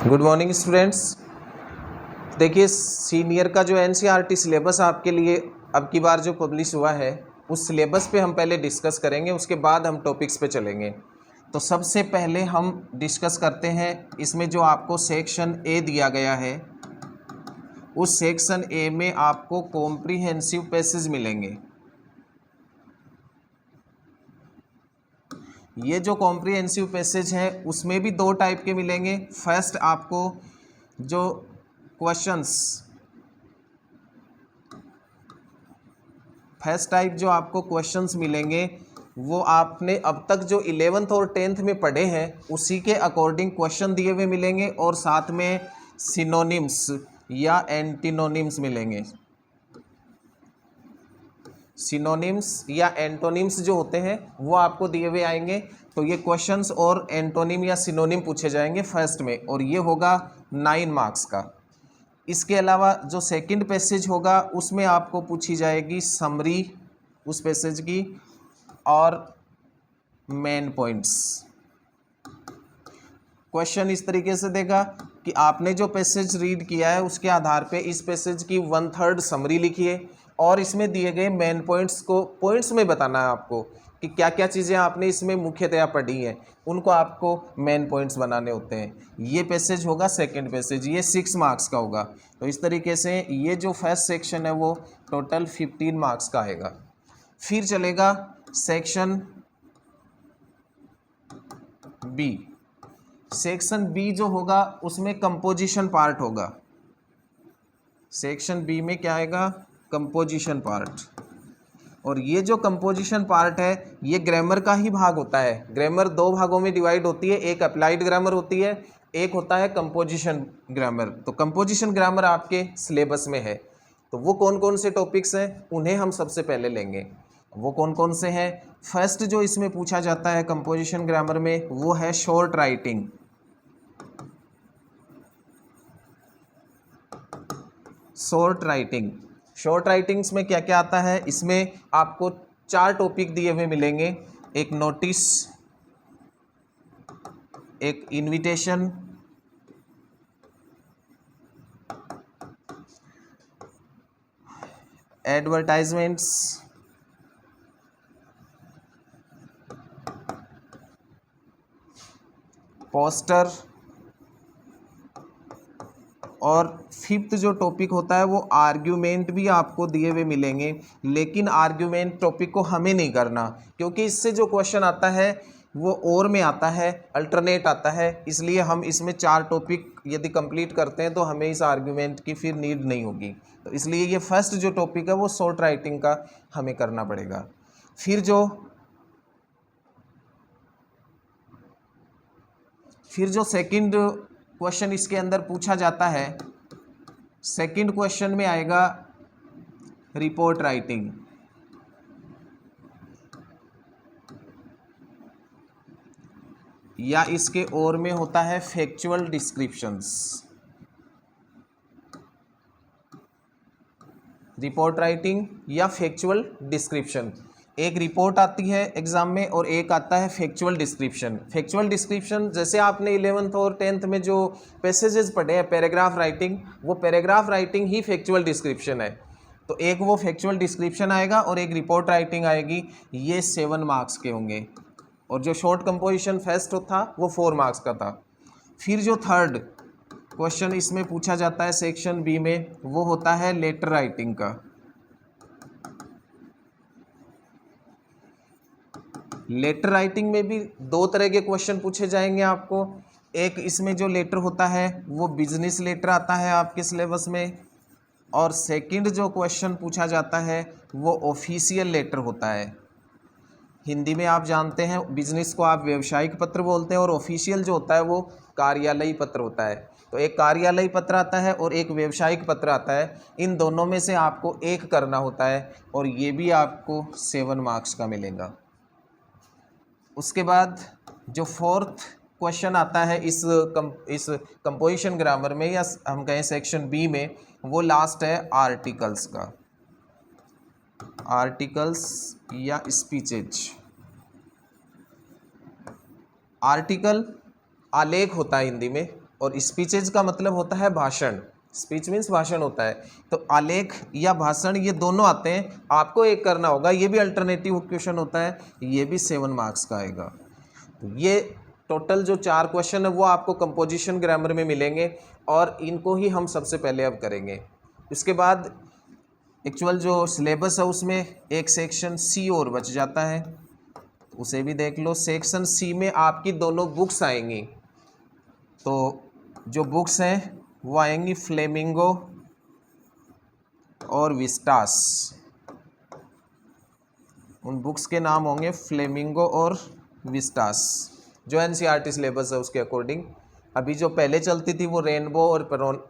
Good morning students. देखिए, senior का जो एनसीईआरटी सिलेबस आपके लिए अब की बार जो पब्लिश हुआ है उस सिलेबस पे हम पहले डिस्कस करेंगे, उसके बाद हम टॉपिक्स पे चलेंगे। तो सबसे पहले हम डिस्कस करते हैं इसमें जो आपको सेक्शन ए दिया गया है, उस सेक्शन ए में आपको कॉम्प्रिहेंसिव पैसेज मिलेंगे। ये जो कॉम्प्रिहेंसिव पैसेज है उसमें भी दो टाइप के मिलेंगे। फर्स्ट, आपको जो क्वेश्चंस, फर्स्ट टाइप जो आपको क्वेश्चंस मिलेंगे वो आपने अब तक जो 11th और 10th में पढ़े हैं उसी के अकॉर्डिंग क्वेश्चन दिए हुए मिलेंगे, और साथ में सिनोनिम्स या एंटीनोनिम्स मिलेंगे। सिनोनिम्स या एंटोनिम्स जो होते हैं वो आपको दिए हुए आएंगे। तो ये क्वेश्चंस और एंटोनिम या सिनोनिम पूछे जाएंगे फर्स्ट में, और ये होगा 9 मार्क्स का। इसके अलावा जो सेकंड पैसेज होगा उसमें आपको पूछी जाएगी समरी उस पैसेज की और मेन पॉइंट्स। क्वेश्चन इस तरीके से देगा कि आपने जो पैसेज रीड किया है उसके आधार पे इस पैसेज की 1/3 समरी लिखिए, और इसमें दिए गए मेन पॉइंट्स को पॉइंट्स में बताना है आपको कि क्या क्या चीज़ें आपने इसमें मुख्यतया पढ़ी हैं, उनको आपको मेन पॉइंट्स बनाने होते हैं। ये पैसेज होगा सेकंड पैसेज, ये 6 मार्क्स का होगा। तो इस तरीके से ये जो फर्स्ट सेक्शन है वो टोटल 15 मार्क्स का आएगा। फिर चलेगा सेक्शन बी। सेक्शन बी जो होगा उसमें कंपोजिशन पार्ट होगा। सेक्शन बी में क्या आएगा? Composition part. और ये जो कंपोजिशन पार्ट है ये ग्रामर का ही भाग होता है। ग्रामर दो भागों में डिवाइड होती है, एक अप्लाइड ग्रामर होती है, एक होता है कंपोजिशन ग्रामर। तो कंपोजिशन ग्रामर आपके सिलेबस में है। तो वो कौन कौन से टॉपिक्स हैं उन्हें हम सबसे पहले लेंगे। वो कौन कौन से हैं? फर्स्ट जो इसमें पूछा जाता है कंपोजिशन ग्रामर में वो है short writing. Short writing, short writings में क्या क्या आता है? इसमें आपको 4 टॉपिक दिए हुए मिलेंगे। एक नोटिस, एक इनविटेशन, एडवर्टाइजमेंट्स, पोस्टर, और फिफ्थ जो टॉपिक होता है वो आर्ग्यूमेंट भी आपको दिए हुए मिलेंगे। लेकिन आर्ग्यूमेंट टॉपिक को हमें नहीं करना, क्योंकि इससे जो क्वेश्चन आता है वो और में आता है, अल्टरनेट आता है। इसलिए हम इसमें 4 टॉपिक यदि कंप्लीट करते हैं तो हमें इस आर्ग्यूमेंट की फिर नीड नहीं होगी। तो इसलिए ये फर्स्ट जो टॉपिक है वो शॉर्ट राइटिंग का हमें करना पड़ेगा। फिर जो सेकंड क्वेश्चन इसके अंदर पूछा जाता है, सेकंड क्वेश्चन में आएगा रिपोर्ट राइटिंग। या इसके और में होता है फैक्चुअल डिस्क्रिप्शंस। रिपोर्ट राइटिंग या फैक्चुअल डिस्क्रिप्शन, एक रिपोर्ट आती है एग्जाम में और एक आता है फैक्चुअल डिस्क्रिप्शन। फैक्चुअल डिस्क्रिप्शन जैसे आपने 11th और 10th में जो पैसेजेस पढ़े हैं पैराग्राफ राइटिंग, वो पैराग्राफ राइटिंग ही फैक्चुअल डिस्क्रिप्शन है। तो एक वो फैक्चुअल डिस्क्रिप्शन आएगा और एक रिपोर्ट राइटिंग आएगी। ये 7 मार्क्स के होंगे। और जो शॉर्ट कंपोजिशन फर्स्ट था वो 4 मार्क्स का था। फिर जो थर्ड क्वेश्चन इसमें पूछा जाता है सेक्शन बी में वो होता है लेटर राइटिंग का। लेटर राइटिंग में भी 2 तरह के क्वेश्चन पूछे जाएंगे आपको। एक इसमें जो लेटर होता है वो बिजनेस लेटर आता है आपके सिलेबस में, और सेकंड जो क्वेश्चन पूछा जाता है वो ऑफिशियल लेटर होता है। हिंदी में आप जानते हैं बिजनेस को आप व्यावसायिक पत्र बोलते हैं, और ऑफिशियल जो होता है वो कार्यालयी पत्र होता है। तो एक कार्यालयी पत्र आता है और एक व्यावसायिक पत्र आता है। इन दोनों में से आपको एक करना होता है, और ये भी आपको 7 मार्क्स का मिलेगा। उसके बाद जो फोर्थ क्वेश्चन आता है इस कंपोजिशन ग्रामर में, या हम कहें सेक्शन बी में, वो लास्ट है आर्टिकल्स का। आर्टिकल्स या स्पीचेज। आर्टिकल आलेख होता है हिंदी में, और स्पीचेज का मतलब होता है भाषण, स्पीच मीन्स भाषण होता है। तो आलेख या भाषण ये दोनों आते हैं, आपको एक करना होगा, ये भी अल्टरनेटिव क्वेश्चन होता है, ये भी 7 मार्क्स का आएगा। तो ये टोटल जो 4 क्वेश्चन है वो आपको कंपोजिशन ग्रामर में मिलेंगे और इनको ही हम सबसे पहले अब करेंगे। इसके बाद एक्चुअल जो सिलेबस है उसमें एक सेक्शन सी और बच जाता है, उसे भी देख लो। सेक्शन सी में आपकी दोनों बुक्स आएंगी, तो जो बुक्स हैं वो आएंगी फ्लेमिंगो और विस्टास। उन बुक्स के नाम होंगे फ्लेमिंगो और विस्टास, जो एनसीईआरटी सिलेबस है उसके अकॉर्डिंग। अभी जो पहले चलती थी वो रेनबो और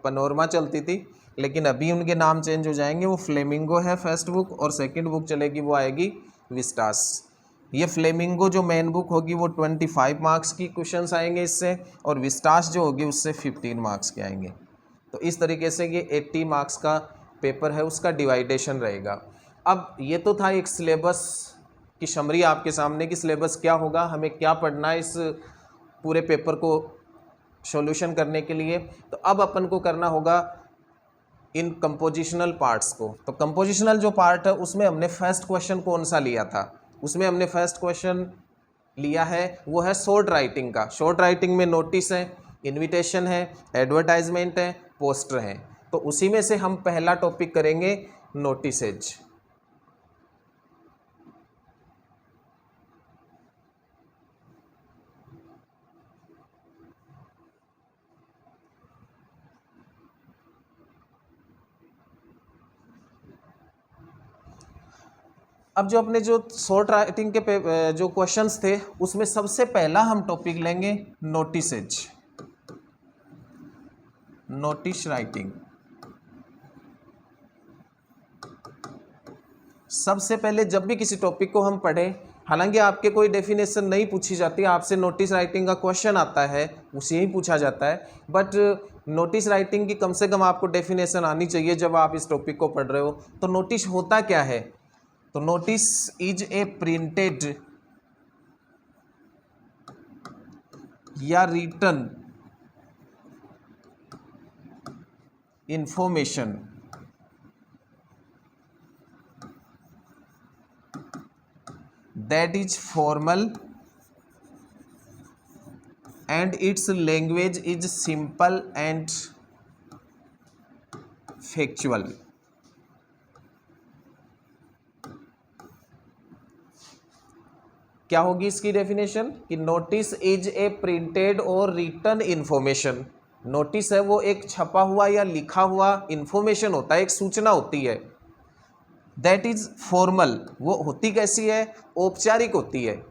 पनोरमा चलती थी, लेकिन अभी उनके नाम चेंज हो जाएंगे। वो फ्लेमिंगो है फर्स्ट बुक और सेकंड बुक चलेगी वो आएगी विस्टास। ये फ्लेमिंगो जो मेन बुक होगी वो 25 मार्क्स की क्वेश्चंस आएंगे इससे, और विस्टास जो होगी उससे 15 मार्क्स के आएंगे। तो इस तरीके से ये 80 मार्क्स का पेपर है, उसका डिवाइडेशन रहेगा। अब ये तो था एक सिलेबस की समरी आपके सामने कि सिलेबस क्या होगा, हमें क्या पढ़ना है इस पूरे पेपर को सॉल्यूशन करने के लिए। तो अब अपन को करना होगा इन कंपोजिशनल पार्ट्स को। तो कंपोजिशनल जो पार्ट है उसमें हमने फर्स्ट क्वेश्चन कौन सा लिया था, उसमें हमने फर्स्ट क्वेश्चन लिया है वो है शॉर्ट राइटिंग का। शॉर्ट राइटिंग में नोटिस है, इनविटेशन है, एडवर्टाइजमेंट है, पोस्टर है। तो उसी में से हम पहला टॉपिक करेंगे नोटिसेज। अब जो अपने जो शॉर्ट राइटिंग के जो क्वेश्चंस थे उसमें सबसे पहला हम टॉपिक लेंगे नोटिसेज, नोटिस राइटिंग। सबसे पहले जब भी किसी टॉपिक को हम पढ़ें, हालांकि आपके कोई डेफिनेशन नहीं पूछी जाती, आपसे नोटिस राइटिंग का क्वेश्चन आता है उसे ही पूछा जाता है, बट नोटिस राइटिंग की कम से कम आपको डेफिनेशन आनी चाहिए जब आप इस टॉपिक को पढ़ रहे हो। तो नोटिस होता क्या है, तो नोटिस इज ए प्रिंटेड या written information that is formal and its language is simple and factual। क्या होगी इसकी डेफिनेशन कि नोटिस इज ए प्रिंटेड और रिटन इंफॉर्मेशन। नोटिस है वो एक छपा हुआ या लिखा हुआ इंफॉर्मेशन होता है, एक सूचना होती है। दैट इज फॉर्मल, वो होती कैसी है, औपचारिक होती है।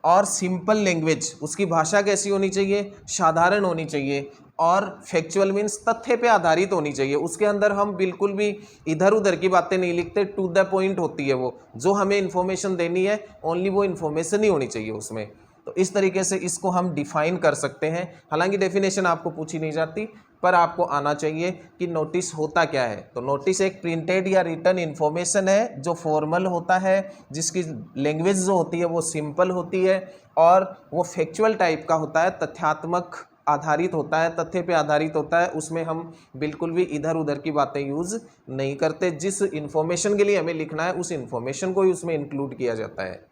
और सिंपल लैंग्वेज, उसकी भाषा कैसी होनी चाहिए, साधारण होनी चाहिए। और फैक्चुअल मीन्स तथ्य पे आधारित होनी चाहिए। उसके अंदर हम बिल्कुल भी इधर उधर की बातें नहीं लिखते, टू द पॉइंट होती है वो। जो हमें इन्फॉर्मेशन देनी है ओनली वो इन्फॉर्मेशन ही होनी चाहिए उसमें। तो इस तरीके से इसको हम डिफाइन कर सकते हैं। हालांकि डेफिनेशन आपको पूछी नहीं जाती, पर आपको आना चाहिए कि नोटिस होता क्या है। तो नोटिस एक प्रिंटेड या रिटन इन्फॉर्मेशन है जो फॉर्मल होता है, जिसकी लैंग्वेज जो होती है वो सिंपल होती है और वो फैक्चुअल टाइप का होता है, तथ्यात्मक आधारित होता है, तथ्य पे आधारित होता है। उसमें हम बिल्कुल भी इधर उधर की बातें यूज़ नहीं करते। जिस इन्फॉर्मेशन के लिए हमें लिखना है उस इन्फॉर्मेशन को ही उसमें इंक्लूड किया जाता है।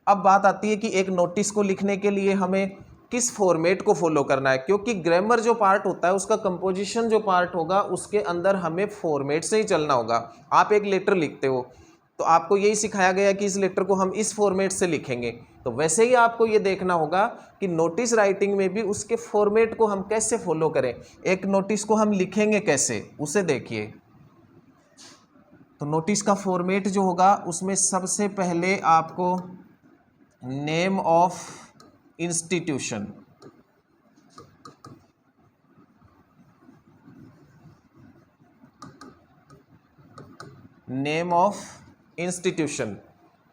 अब बात आती है कि एक नोटिस को लिखने के लिए हमें किस फॉर्मेट को फॉलो करना है, क्योंकि ग्रामर जो पार्ट होता है उसका कंपोजिशन जो पार्ट होगा उसके अंदर हमें फॉर्मेट से ही चलना होगा। आप एक लेटर लिखते हो तो आपको यही सिखाया गया कि इस लेटर को हम इस फॉर्मेट से लिखेंगे, तो वैसे ही आपको ये देखना होगा कि नोटिस राइटिंग में भी उसके फॉर्मेट को हम कैसे फॉलो करें। एक नोटिस को हम लिखेंगे कैसे, उसे देखिए। तो नोटिस का फॉर्मेट जो होगा उसमें सबसे पहले आपको name of institution, name of institution,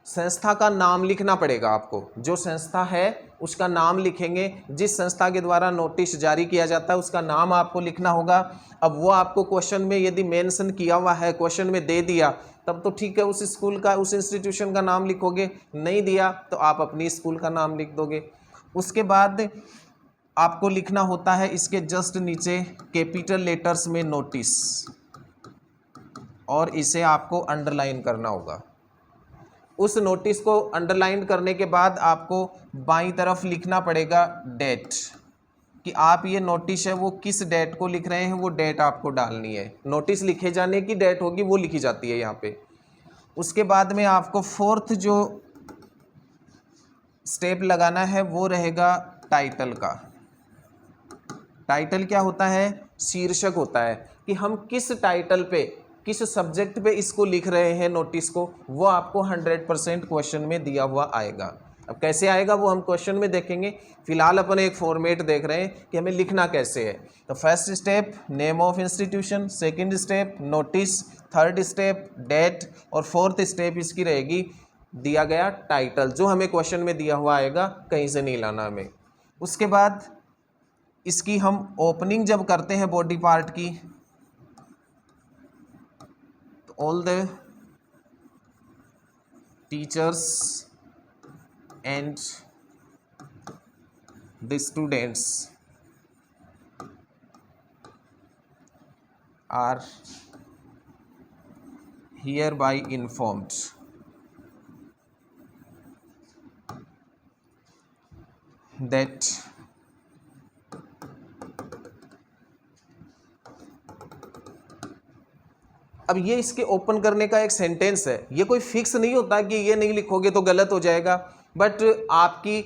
संस्था का नाम लिखना पड़ेगा आपको। जो संस्था है उसका नाम लिखेंगे। जिस संस्था के द्वारा नोटिस जारी किया जाता है उसका नाम आपको लिखना होगा। अब वो आपको क्वेश्चन में यदि मेंशन किया हुआ है, क्वेश्चन में दे दिया तब तो ठीक है, उस स्कूल का उस इंस्टीट्यूशन का नाम लिखोगे। नहीं दिया तो आप अपनी स्कूल का नाम लिख दोगे। उसके बाद आपको लिखना होता है इसके जस्ट नीचे कैपिटल लेटर्स में नोटिस, और इसे आपको अंडरलाइन करना होगा। उस नोटिस को अंडरलाइन करने के बाद आपको बाईं तरफ लिखना पड़ेगा डेट, कि आप ये नोटिस है वो किस डेट को लिख रहे हैं, वो डेट आपको डालनी है। नोटिस लिखे जाने की डेट होगी वो लिखी जाती है यहाँ पे। उसके बाद में आपको फोर्थ जो स्टेप लगाना है वो रहेगा टाइटल का। टाइटल क्या होता है? शीर्षक होता है, कि हम किस टाइटल पे, किस सब्जेक्ट पे इसको लिख रहे हैं नोटिस को, वो आपको 100% क्वेश्चन में दिया हुआ आएगा। अब कैसे आएगा वो हम क्वेश्चन में देखेंगे, फिलहाल अपन एक फॉर्मेट देख रहे हैं कि हमें लिखना कैसे है। तो first step name of institution, second step notice, third step date, और फोर्थ स्टेप इसकी रहेगी दिया गया टाइटल, जो हमें क्वेश्चन में दिया हुआ आएगा, कहीं से नहीं लाना हमें। उसके बाद इसकी हम ओपनिंग जब करते हैं बॉडी पार्ट की, तो all the teachers and the students are hereby informed that अब ये इसके ओपन करने का एक सेंटेंस है, ये कोई फिक्स नहीं होता कि ये नहीं लिखोगे तो गलत हो जाएगा, बट आपकी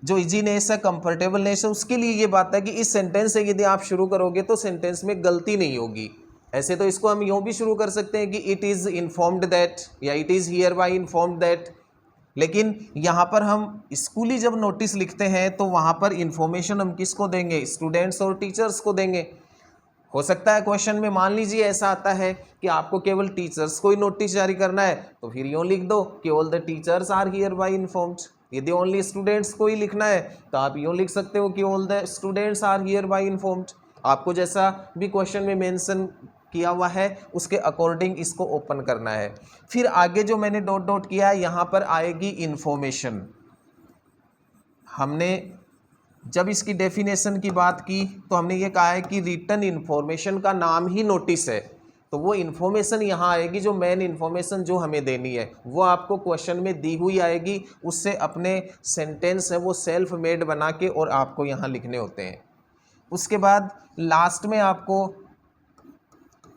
जो इजीनेस है, कंफर्टेबलनेस है, उसके लिए ये बात है कि इस सेंटेंस से यदि आप शुरू करोगे तो सेंटेंस में गलती नहीं होगी। ऐसे तो इसको हम यूँ भी शुरू कर सकते हैं कि इट इज़ इन्फॉर्म्ड दैट, या it is here bye informed that, लेकिन यहाँ पर हम स्कूली जब नोटिस लिखते हैं तो वहाँ पर इंफॉर्मेशन हम किसको देंगे? स्टूडेंट्स और टीचर्स को देंगे। हो सकता है क्वेश्चन में मान लीजिए ऐसा आता है कि आपको केवल टीचर्स को ही नोटिस जारी करना है, तो फिर यूँ लिख दो कि all the teachers are hereby informed. यदि ओनली स्टूडेंट्स को ही लिखना है तो आप यूँ लिख सकते हो कि all the students are hereby informed. आपको जैसा भी क्वेश्चन में मेंशन किया हुआ है उसके अकॉर्डिंग इसको ओपन करना है। फिर आगे जो मैंने डॉट डॉट किया है यहाँ पर आएगी इन्फॉर्मेशन। हमने जब इसकी डेफिनेशन की बात की तो हमने ये कहा है कि रिटन इन्फॉर्मेशन का नाम ही नोटिस है, तो वो इन्फॉर्मेशन यहाँ आएगी, जो मेन इन्फॉर्मेशन जो हमें देनी है वो आपको क्वेश्चन में दी हुई आएगी। उससे अपने सेंटेंस है वो सेल्फ मेड बना के और आपको यहाँ लिखने होते हैं। उसके बाद लास्ट में आपको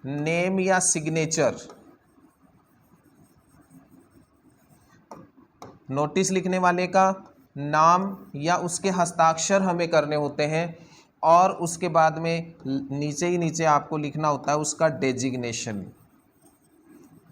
नेम या सिग्नेचर, नोटिस लिखने वाले का नाम या उसके हस्ताक्षर हमें करने होते हैं, और उसके बाद में नीचे ही नीचे आपको लिखना होता है उसका डेजिग्नेशन,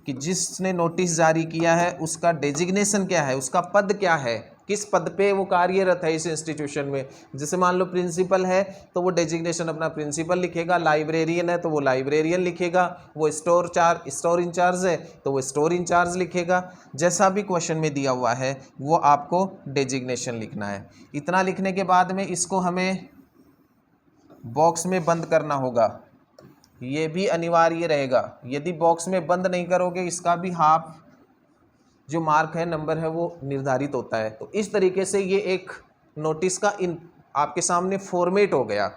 कि जिसने नोटिस जारी किया है उसका डेजिग्नेशन क्या है, उसका पद क्या है, किस पद पे वो कार्यरत है इस इंस्टीट्यूशन में। जैसे मान लो प्रिंसिपल है तो वो डेजिग्नेशन अपना प्रिंसिपल लिखेगा, लाइब्रेरियन है तो वो लाइब्रेरियन लिखेगा, वो स्टोर इंचार्ज है तो वो स्टोर इंचार्ज लिखेगा। जैसा भी क्वेश्चन में दिया हुआ है वो आपको डेजिग्नेशन लिखना है। इतना लिखने के बाद में इसको हमें बॉक्स में बंद करना होगा, ये भी अनिवार्य रहेगा। यदि बॉक्स में बंद नहीं करोगे इसका भी हाफ जो मार्क है, नंबर है, वो निर्धारित होता है। तो इस तरीके से ये एक नोटिस का आपके सामने फॉर्मेट हो गया।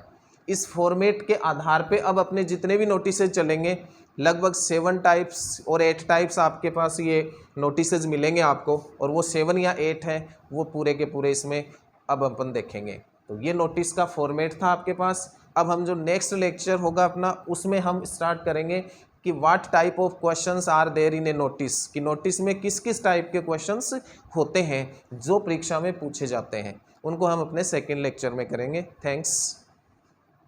इस फॉर्मेट के आधार पे अब अपने जितने भी नोटिसेज चलेंगे, लगभग 7 टाइप्स और 8 टाइप्स आपके पास ये नोटिसेज मिलेंगे आपको, और वो 7 या 8 हैं, वो पूरे के पूरे इसमें अब अपन देखेंगे। तो ये नोटिस का फॉर्मेट था आपके पास। अब हम जो नेक्स्ट लेक्चर होगा अपना, उसमें हम स्टार्ट करेंगे कि what type of questions are there in a notice, कि नोटिस में किस किस टाइप के क्वेश्चंस होते हैं जो परीक्षा में पूछे जाते हैं। उनको हम अपने सेकंड लेक्चर में करेंगे। थैंक्स।